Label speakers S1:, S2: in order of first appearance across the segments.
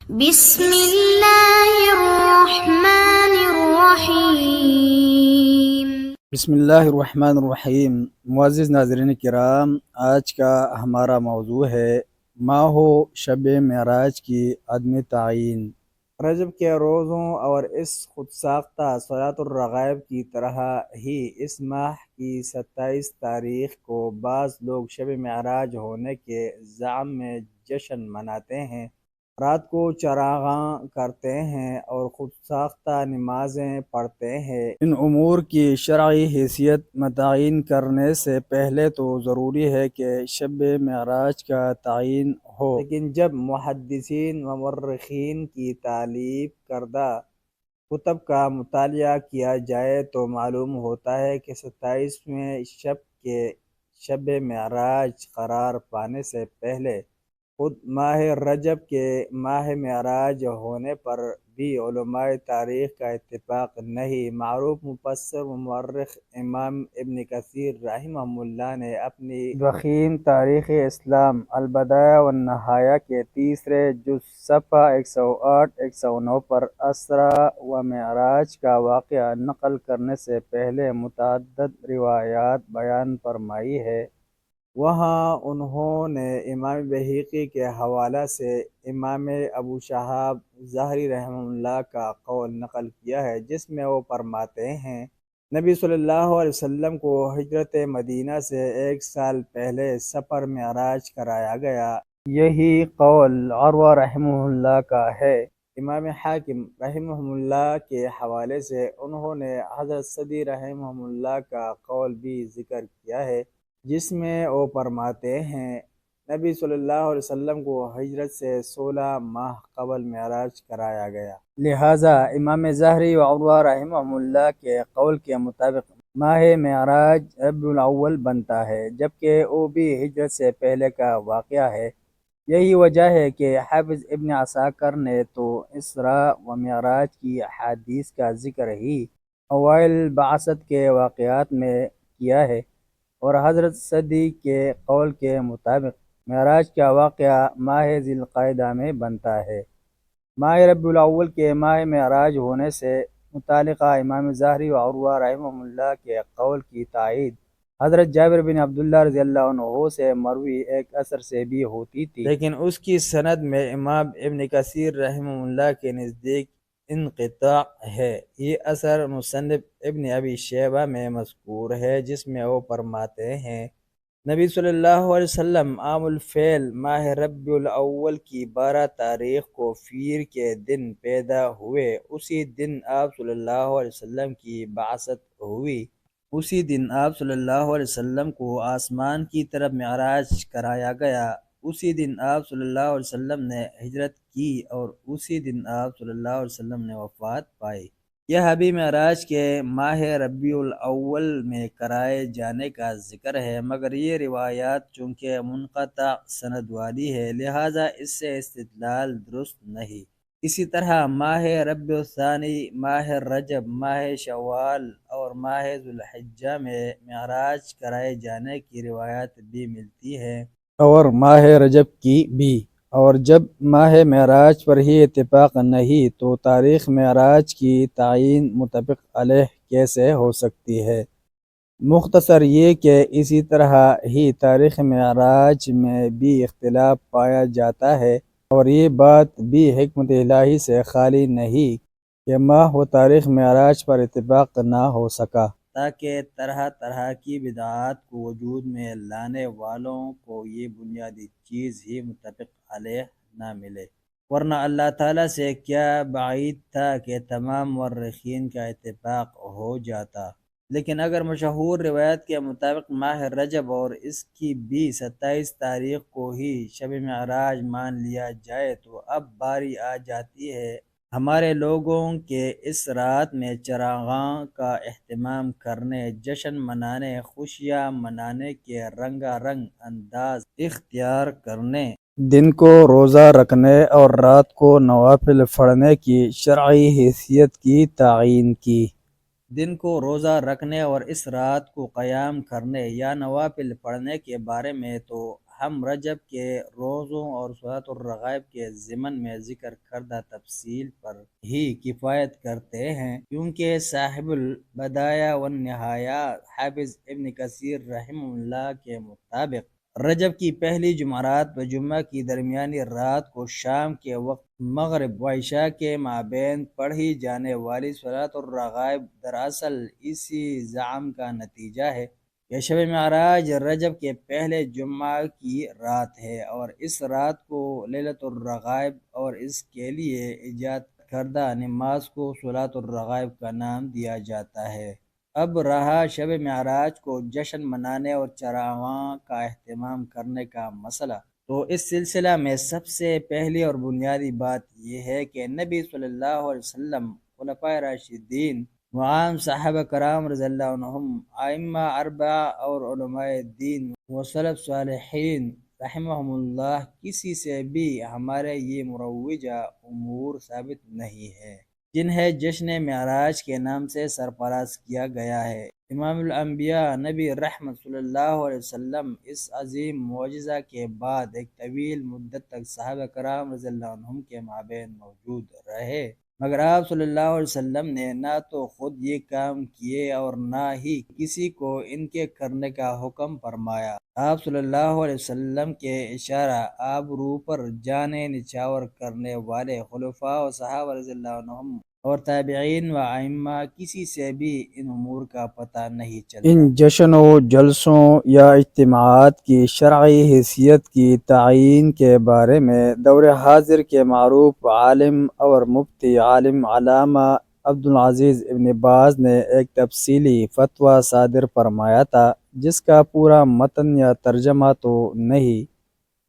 S1: بسم اللہ الرحمن الرحیم۔
S2: بسم اللہ الرحمن الرحیم۔ معزز ناظرین کرام، آج کا ہمارا موضوع ہے ماہ شب معراج کی عدم تعین۔ رجب کے روزوں اور اس خود ساختہ صلاۃ الرغائب کی طرح ہی اس ماہ کی 27 تاریخ کو بعض لوگ شب معراج ہونے کے زعم میں جشن مناتے ہیں، رات کو چراغاں کرتے ہیں اور خود ساختہ نمازیں پڑھتے ہیں۔ ان امور کی شرعی حیثیت متعین کرنے سے پہلے تو ضروری ہے کہ شب معراج کا تعین ہو، لیکن جب محدثین و مورخین کی تالیف کردہ کتب کا مطالعہ کیا جائے تو معلوم ہوتا ہے کہ 27ویں شب کے شب معراج قرار پانے سے پہلے خود ماہ رجب کے ماہ معراج ہونے پر بھی علماء تاریخ کا اتفاق نہیں۔ معروف مفسر و مورخ امام ابن کثیر رحمہ اللہ نے اپنی ضخیم تاریخ اسلام البدایہ والنہایہ کے تیسرے جز صفحہ 108-109 پر اسرا و معراج کا واقعہ نقل کرنے سے پہلے متعدد روایات بیان فرمائی ہے۔ وہاں انہوں نے امام بہقی کے حوالہ سے امام ابو شہاب ظاہری رحمہ اللہ کا قول نقل کیا ہے، جس میں وہ فرماتے ہیں نبی صلی اللہ علیہ وسلم کو ہجرت مدینہ سے 1 سال پہلے سفر معراج کرایا گیا۔ یہی قول عروہ رحمہ اللہ کا ہے۔ امام حاکم رحمہ اللہ کے حوالے سے انہوں نے حضرت صدی رحمہ اللہ کا قول بھی ذکر کیا ہے، جس میں وہ فرماتے ہیں نبی صلی اللہ علیہ وسلم کو ہجرت سے 16 ماہ قبل معراج کرایا گیا۔ لہٰذا امام ظاہری و عروہ رحمہ اللہ کے قول کے مطابق ماہ معراج ربیع الاول بنتا ہے، جبکہ وہ بھی ہجرت سے پہلے کا واقعہ ہے۔ یہی وجہ ہے کہ حافظ ابن عساکر نے تو اسراء و معراج کی احادیث کا ذکر ہی اوائل بعثت کے واقعات میں کیا ہے، اور حضرت صدی کے قول کے مطابق معراج کا واقعہ ماہ ذی القعدہ میں بنتا ہے۔ ماہ ربیع الاول کے ماہ معراج ہونے سے متعلقہ امام ظاہری و عروہ رحمہ اللہ کے قول کی تائید حضرت جابر بن عبداللہ رضی اللہ عنہ سے مروی ایک اثر سے بھی ہوتی تھی، لیکن اس کی سند میں امام ابن کثیر رحمہ اللہ کے نزدیک انقطاع ہے۔ یہ اثر مصنف ابن ابی شیبہ میں مذکور ہے، جس میں وہ فرماتے ہیں نبی صلی اللہ علیہ وسلم عام الفیل ماہ ربیع الاول کی 12 تاریخ کو فیر کے دن پیدا ہوئے۔ اسی دن آپ صلی اللہ علیہ وسلم کی بعثت ہوئی۔ اسی دن آپ صلی اللہ علیہ وسلم کو آسمان کی طرف معراج کرایا گیا۔ اسی دن آپ صلی اللہ علیہ وسلم نے ہجرت کی اور اسی دن آپ صلی اللہ علیہ وسلم نے وفات پائی۔ یہ بھی معراج کے ماہ ربیع الاول میں کرائے جانے کا ذکر ہے، مگر یہ روایات چونکہ منقطع سند والی ہے، لہٰذا اس سے استدلال درست نہیں۔ اسی طرح ماہ ربیع الثانی، ماہ رجب، ماہ شوال اور ماہ ذو الحجہ میں معراج کرائے جانے کی روایات بھی ملتی ہیں، اور ماہ رجب کی بھی۔ اور جب ماہ معراج پر ہی اتفاق نہیں تو تاریخ معراج کی تعین متفق علیہ کیسے ہو سکتی ہے؟ مختصر یہ کہ اسی طرح ہی تاریخ معراج میں بھی اختلاف پایا جاتا ہے، اور یہ بات بھی حکمت الہی سے خالی نہیں کہ ماہ و تاریخ معراج پر اتفاق نہ ہو سکا، تاکہ طرح طرح کی بدعات کو وجود میں لانے والوں کو یہ بنیادی چیز ہی متفق علیہ نہ ملے، ورنہ اللہ تعالیٰ سے کیا بعید تھا کہ تمام مورخین کا اتفاق ہو جاتا۔ لیکن اگر مشہور روایت کے مطابق ماہ رجب اور اس کی بھی 27 تاریخ کو ہی شب معراج مان لیا جائے تو اب باری آ جاتی ہے ہمارے لوگوں کے اس رات میں چراغاں کا اہتمام کرنے، جشن منانے، خوشیاں منانے کے رنگا رنگ انداز اختیار کرنے، دن کو روزہ رکھنے اور رات کو نوافل پڑھنے کی شرعی حیثیت کی تعین کی۔ دن کو روزہ رکھنے اور اس رات کو قیام کرنے یا نوافل پڑھنے کے بارے میں تو ہم رجب کے روزوں اور سورۃ الرغائب کے ضمن میں ذکر کردہ تفصیل پر ہی کفایت کرتے ہیں، کیونکہ صاحب البدایہ والنہایہ حافظ ابن کثیر رحمہ اللہ کے مطابق رجب کی پہلی جمعرات و جمعہ کی درمیانی رات کو شام کے وقت مغرب و عشاء کے مابین پڑھی جانے والی صلاۃ الرغائب دراصل اسی زعم کا نتیجہ ہے کہ شب معراج رجب کے پہلے جمعہ کی رات ہے، اور اس رات کو لیلۃ الرغائب اور اس کے لیے ایجاد کردہ نماز کو صلاۃ الرغائب کا نام دیا جاتا ہے۔ اب رہا شب معراج کو جشن منانے اور چراغاں کا اہتمام کرنے کا مسئلہ، تو اس سلسلہ میں سب سے پہلی اور بنیادی بات یہ ہے کہ نبی صلی اللہ علیہ وسلم، خلفائے راشدین وعام صحابہ کرام رضی اللہ عنہم، ائمہ اربعہ اور علماء دین و سلف صالحین رحمہم اللہ، کسی سے بھی ہمارے یہ مروجہ امور ثابت نہیں ہے جنہیں جشن معراج کے نام سے سرفراز کیا گیا ہے۔ امام الانبیاء نبی رحمت صلی اللہ علیہ وسلم اس عظیم معجزہ کے بعد ایک طویل مدت تک صحابہ کرام رضی اللہ عنہم کے مابین موجود رہے، مگر آپ صلی اللہ علیہ وسلم نے نہ تو خود یہ کام کیے اور نہ ہی کسی کو ان کے کرنے کا حکم فرمایا۔ آپ صلی اللہ علیہ وسلم کے اشارہ آبرو پر جانے نچھاور کرنے والے خلفاء و صحابہ رضی اللہ عنہم اور تابعین و ائمہ کسی سے بھی ان امور کا پتہ نہیں چلتا۔ ان جشن و جلسوں یا اجتماعات کی شرعی حیثیت کی تعیین کے بارے میں دور حاضر کے معروف عالم اور مفتی عالم علامہ عبدالعزیز ابن باز نے ایک تفصیلی فتویٰ صادر فرمایا تھا، جس کا پورا متن یا ترجمہ تو نہیں،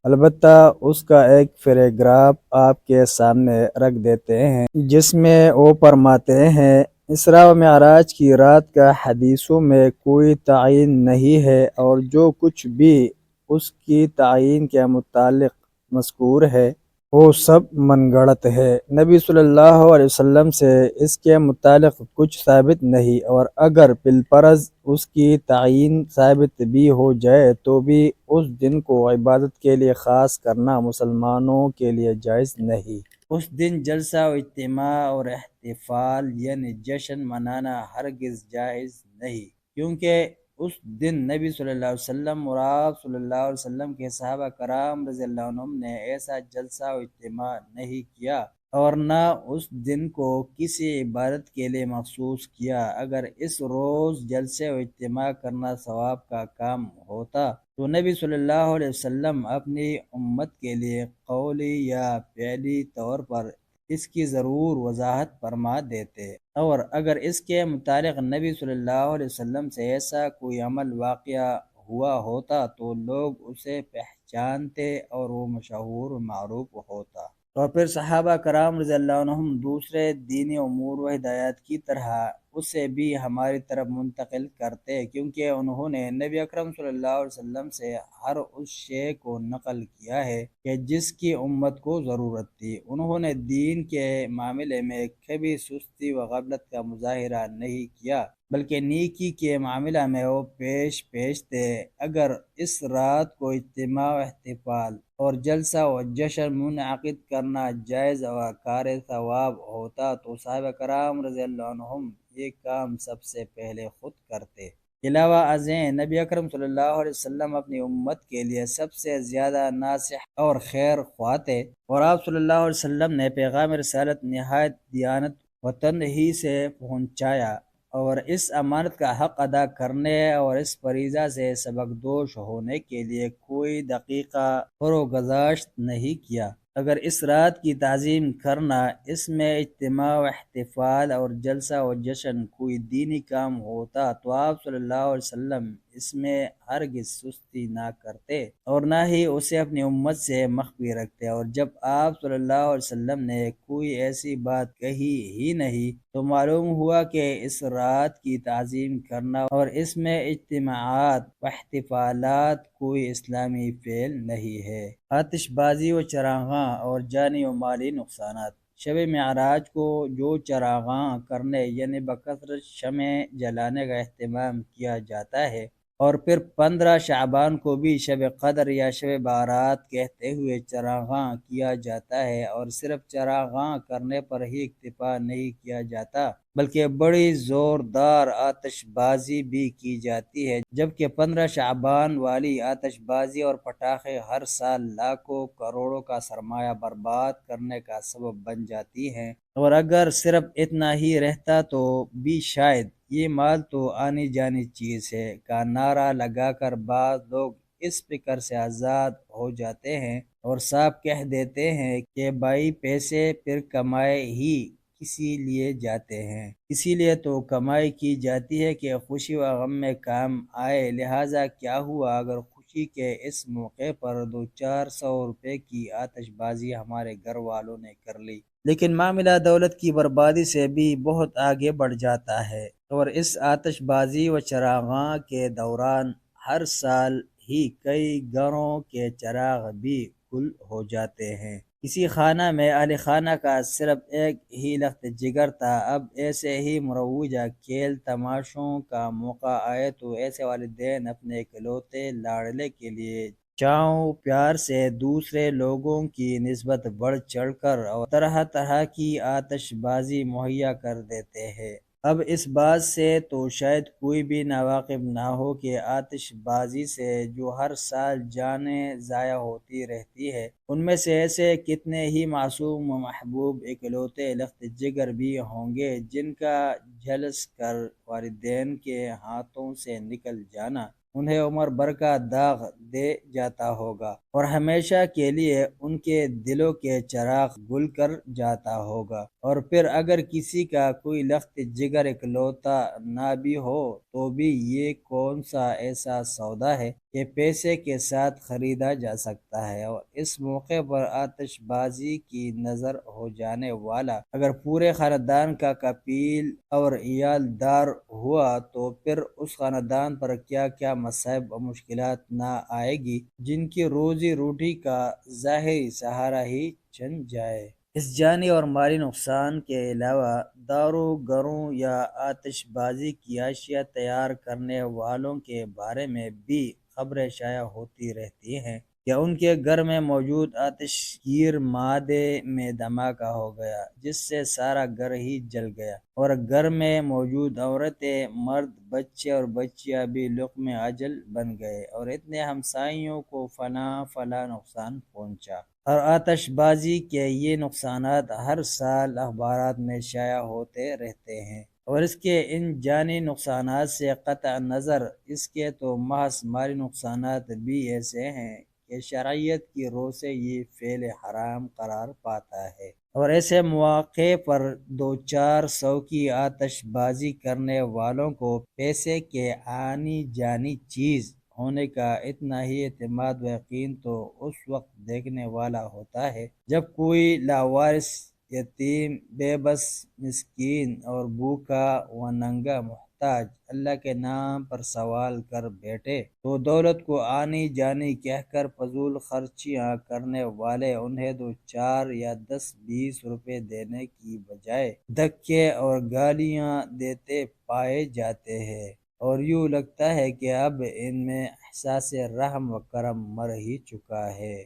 S2: البتہ اس کا ایک پیراگراف آپ کے سامنے رکھ دیتے ہیں، جس میں وہ فرماتے ہیں: اسراء و معراج کی رات کا حدیثوں میں کوئی تعین نہیں ہے، اور جو کچھ بھی اس کی تعین کے متعلق مذکور ہے وہ سب من گھڑت ہے۔ نبی صلی اللہ علیہ وسلم سے اس کے متعلق کچھ ثابت نہیں، اور اگر بالفرض اس کی تعین ثابت بھی ہو جائے تو بھی اس دن کو عبادت کے لیے خاص کرنا مسلمانوں کے لیے جائز نہیں۔ اس دن جلسہ و اجتماع اور احتفال یعنی جشن منانا ہرگز جائز نہیں، کیونکہ اس دن نبی صلی اللہ علیہ وسلم اور آپ صلی اللہ علیہ وسلم کے صحابہ کرام رضی اللہ عنہم نے ایسا جلسہ و اجتماع نہیں کیا، اور نہ اس دن کو کسی عبادت کے لیے مخصوص کیا۔ اگر اس روز جلسے و اجتماع کرنا ثواب کا کام ہوتا تو نبی صلی اللہ علیہ وسلم اپنی امت کے لیے قولی یا فعلی طور پر اس کی ضرور وضاحت فرما دیتے، اور اگر اس کے متعلق نبی صلی اللہ علیہ وسلم سے ایسا کوئی عمل واقعہ ہوا ہوتا تو لوگ اسے پہچانتے اور وہ مشہور و معروف ہوتا، اور پھر صحابہ کرام رضی اللہ عنہم دوسرے دینی امور و ہدایات کی طرح اسے بھی ہماری طرف منتقل کرتے، کیونکہ انہوں نے نبی اکرم صلی اللہ علیہ وسلم سے ہر اس شے کو نقل کیا ہے کہ جس کی امت کو ضرورت تھی۔ انہوں نے دین کے معاملے میں کبھی سستی و غفلت کا مظاہرہ نہیں کیا، بلکہ نیکی کے معاملہ میں وہ پیش تھے۔ اگر اس رات کو اجتماع و احتفال اور جلسہ و جشن منعقد کرنا جائز و کار ثواب ہوتا تو صحابہ کرام رضی اللہ عنہم یہ کام سب سے پہلے خود کرتے۔ علاوہ ازیں نبی اکرم صلی اللہ علیہ وسلم اپنی امت کے لیے سب سے زیادہ ناصح اور خیر خواہ تھے، اور آپ صلی اللہ علیہ وسلم نے پیغام رسالت نہایت دیانت و تنہی سے پہنچایا، اور اس امانت کا حق ادا کرنے اور اس فریضہ سے سبکدوش ہونے کے لیے کوئی دقیقہ فروگزاشت نہیں کیا۔ اگر اس رات کی تعظیم کرنا، اس میں اجتماع و احتفال اور جلسہ و جشن کوئی دینی کام ہوتا تو آپ صلی اللہ علیہ وسلم اس میں ہرگز سستی نہ کرتے اور نہ ہی اسے اپنی امت سے مخفی رکھتے، اور جب آپ صلی اللہ علیہ وسلم نے کوئی ایسی بات کہی ہی نہیں تو معلوم ہوا کہ اس رات کی تعظیم کرنا اور اس میں اجتماعات و احتفالات کوئی اسلامی فعل نہیں ہے۔ آتش بازی و چراغاں اور جانی و مالی نقصانات۔ شب معراج کو جو چراغاں کرنے یعنی بکثرت شمع جلانے کا اہتمام کیا جاتا ہے، اور پھر 15 شعبان کو بھی شب قدر یا شب بارات کہتے ہوئے چراغاں کیا جاتا ہے، اور صرف چراغاں کرنے پر ہی اکتفا نہیں کیا جاتا بلکہ بڑی زوردار آتش بازی بھی کی جاتی ہے، جبکہ 15 شعبان والی آتش بازی اور پٹاخے ہر سال لاکھوں کروڑوں کا سرمایہ برباد کرنے کا سبب بن جاتی ہیں۔ اور اگر صرف اتنا ہی رہتا تو بھی شاید یہ مال تو آنی جانی چیز ہے کا نعرہ لگا کر بعض لوگ اس فکر سے آزاد ہو جاتے ہیں اور صاف کہہ دیتے ہیں کہ بھائی پیسے پھر کمائے ہی کسی لیے جاتے ہیں، اسی لیے تو کمائی کی جاتی ہے کہ خوشی و غم میں کام آئے، لہٰذا کیا ہوا اگر خوشی کے اس موقع پر 200-400 روپے کی آتش بازی ہمارے گھر والوں نے کر لی، لیکن معاملہ دولت کی بربادی سے بھی بہت آگے بڑھ جاتا ہے، اور اس آتش بازی و چراغاں کے دوران ہر سال ہی کئی گھروں کے چراغ بھی گل ہو جاتے ہیں۔ کسی خانہ میں اہل خانہ کا صرف ایک ہی لخت جگر تھا، اب ایسے ہی مروجہ کھیل تماشوں کا موقع آئے تو ایسے والدین اپنے اکلوتے لاڑلے کے لیے چاؤ پیار سے دوسرے لوگوں کی نسبت بڑھ چڑھ کر اور طرح طرح کی آتش بازی مہیا کر دیتے ہیں۔ اب اس بات سے تو شاید کوئی بھی ناواقف نہ ہو کہ آتش بازی سے جو ہر سال جانیں ضائع ہوتی رہتی ہے، ان میں سے ایسے کتنے ہی معصوم و محبوب اکلوتے لخت جگر بھی ہوں گے جن کا جھلس کر والدین کے ہاتھوں سے نکل جانا انہیں عمر بھر کا داغ دے جاتا ہوگا اور ہمیشہ کے لیے ان کے دلوں کے چراغ گل کر جاتا ہوگا۔ اور پھر اگر کسی کا کوئی لخت جگر اکلوتا نہ بھی ہو تو بھی یہ کون سا ایسا سودا ہے کہ پیسے کے ساتھ خریدا جا سکتا ہے، اور اس موقع پر آتش بازی کی نظر ہو جانے والا اگر پورے خاندان کا کفیل اور عیال دار ہوا تو پھر اس خاندان پر کیا کیا مصائب و مشکلات نہ آئے گی جن کی روزی روٹی کا ظاہری سہارا ہی چھن جائے۔ اس جانی اور مالی نقصان کے علاوہ دارو گھروں یا آتش بازی کی اشیاء تیار کرنے والوں کے بارے میں بھی خبریں شائع ہوتی رہتی ہیں کہ ان کے گھر میں موجود آتش گیر مادے میں دھماکہ ہو گیا جس سے سارا گھر ہی جل گیا اور گھر میں موجود عورتیں، مرد، بچے اور بچیاں بھی لقمہ اجل بن گئے اور اتنے ہمسائیوں کو فلاں نقصان پہنچا۔ اور آتش بازی کے یہ نقصانات ہر سال اخبارات میں شائع ہوتے رہتے ہیں، اور اس کے ان جانی نقصانات سے قطع نظر اس کے تو محض مالی نقصانات بھی ایسے ہیں کہ شرعیت کی رو سے یہ فعل حرام قرار پاتا ہے، اور ایسے مواقع پر 200-400 کی آتش بازی کرنے والوں کو پیسے کے آنی جانی چیز ہونے کا اتنا ہی اعتماد و یقین تو اس وقت دیکھنے والا ہوتا ہے جب کوئی لاوارث، یتیم، بے بس، مسکین اور بھوکا و ننگا محتاج اللہ کے نام پر سوال کر بیٹھے تو دولت کو آنی جانی کہہ کر فضول خرچیاں کرنے والے انہیں 2 4 یا 10 20 روپے دینے کی بجائے دھکے اور گالیاں دیتے پائے جاتے ہیں، اور یوں لگتا ہے کہ اب ان میں احساس رحم و کرم مر ہی چکا ہے۔